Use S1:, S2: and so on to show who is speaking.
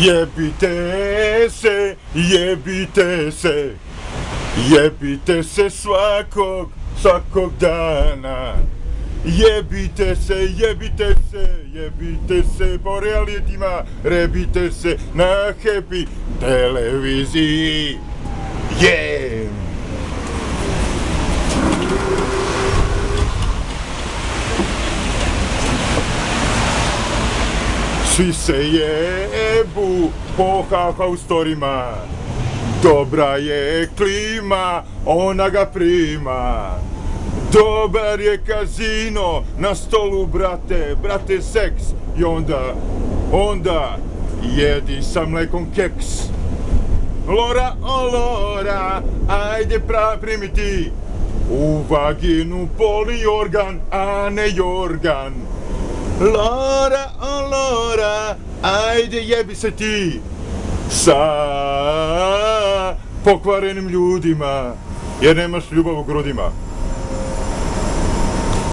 S1: Jebite se, jebite se, jebite se svakog dana. Jebite se, jebite se, jebite se po realitima, rebite se na Happy televiziji. Yeah! Svi se jebu po haustorima, dobra je klima, ona ga prima. Dobar je kazino, na stolu brate seks. I onda jedi sa mlekom keks. Lora, o Lora, ajde primi ti u vaginu polni organ, a ne jorgan. Lora, o Lora, ajde jebi se ti sa pokvarenim ljudima, jer nemaš ljubav u grudima.